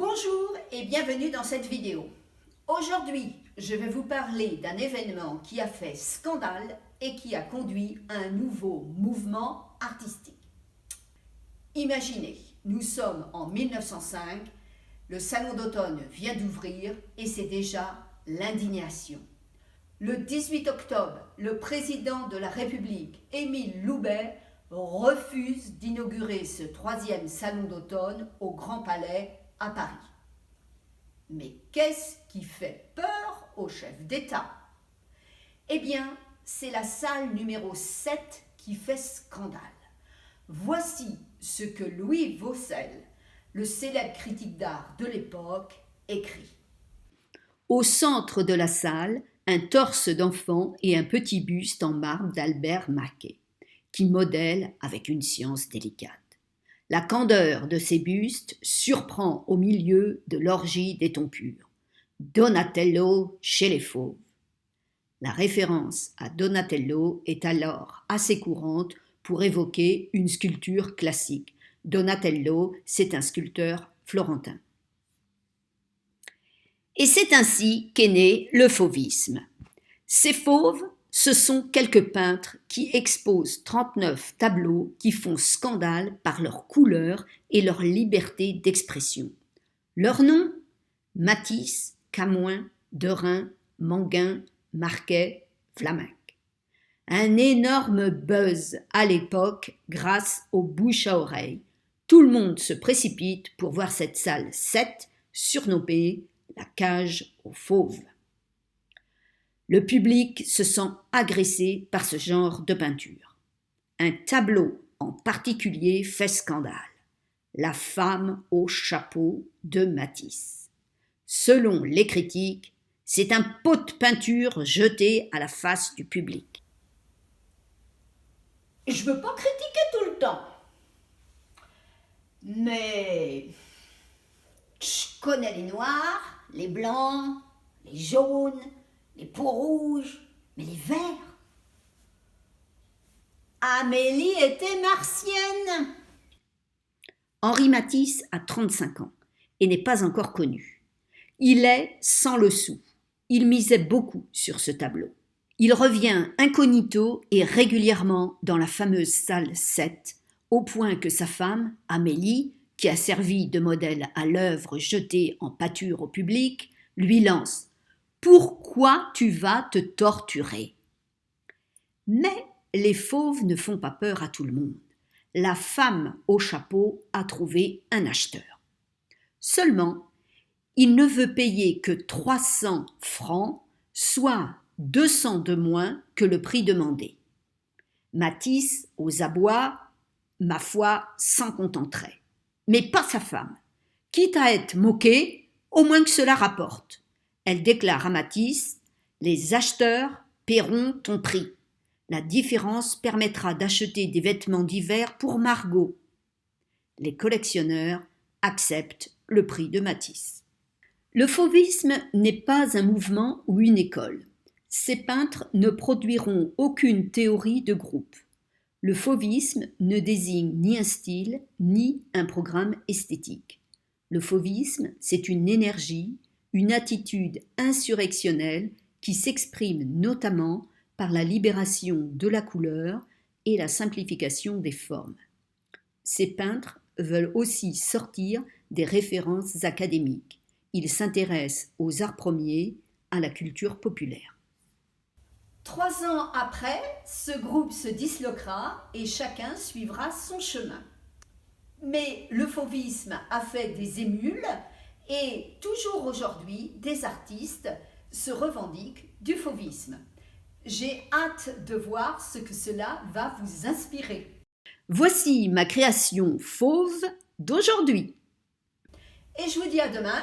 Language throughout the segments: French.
Bonjour et bienvenue dans cette vidéo. Aujourd'hui, je vais vous parler d'un événement qui a fait scandale et qui a conduit à un nouveau mouvement artistique. Imaginez, nous sommes en 1905, le salon d'automne vient d'ouvrir et c'est déjà l'indignation. Le 18 octobre, le président de la République, Émile Loubet, refuse d'inaugurer ce troisième salon d'automne au Grand Palais à Paris. Mais qu'est-ce qui fait peur au chef d'État? Eh bien, c'est la salle numéro 7 qui fait scandale. Voici ce que Louis Vaucel, le célèbre critique d'art de l'époque, écrit. Au centre de la salle, un torse d'enfant et un petit buste en marbre d'Albert Maquet, qui modèle avec une science délicate. La candeur de ces bustes surprend au milieu de l'orgie des tons purs. Donatello chez les fauves. La référence à Donatello est alors assez courante pour évoquer une sculpture classique. Donatello, c'est un sculpteur florentin. Et c'est ainsi qu'est né le fauvisme. Ces fauves, ce sont quelques peintres qui exposent 39 tableaux qui font scandale par leur couleur et leur liberté d'expression. Leurs noms ? Matisse, Camoin, Derain, Manguin, Marquet, Vlaminck. Un énorme buzz à l'époque grâce aux bouche à oreille. Tout le monde se précipite pour voir cette salle 7 surnommée la cage aux fauves. Le public se sent agressé par ce genre de peinture. Un tableau en particulier fait scandale. La femme au chapeau de Matisse. Selon les critiques, c'est un pot de peinture jeté à la face du public. Je ne veux pas critiquer tout le temps, mais je connais les noirs, les blancs, les jaunes, les peaux rouges, mais les verts. Amélie était martienne. Henri Matisse a 35 ans et n'est pas encore connu. Il est sans le sou. Il misait beaucoup sur ce tableau. Il revient incognito et régulièrement dans la fameuse salle 7, au point que sa femme, Amélie, qui a servi de modèle à l'œuvre jetée en pâture au public, lui lance « Pourquoi tu vas te torturer ?» Mais les fauves ne font pas peur à tout le monde. La femme au chapeau a trouvé un acheteur. Seulement, il ne veut payer que 300 francs, soit 200 de moins que le prix demandé. Matisse, aux abois, ma foi, s'en contenterait. Mais pas sa femme. Quitte à être moquée, au moins que cela rapporte. Elle déclare à Matisse « Les acheteurs paieront ton prix. La différence permettra d'acheter des vêtements d'hiver pour Margot. » Les collectionneurs acceptent le prix de Matisse. Le fauvisme n'est pas un mouvement ou une école. Ces peintres ne produiront aucune théorie de groupe. Le fauvisme ne désigne ni un style, ni un programme esthétique. Le fauvisme, c'est une énergie, une attitude insurrectionnelle qui s'exprime notamment par la libération de la couleur et la simplification des formes. Ces peintres veulent aussi sortir des références académiques. Ils s'intéressent aux arts premiers, à la culture populaire. 3 ans après, ce groupe se disloquera et chacun suivra son chemin. Mais le fauvisme a fait des émules et toujours aujourd'hui, des artistes se revendiquent du fauvisme. J'ai hâte de voir ce que cela va vous inspirer. Voici ma création fauve d'aujourd'hui. Et je vous dis à demain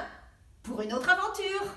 pour une autre aventure.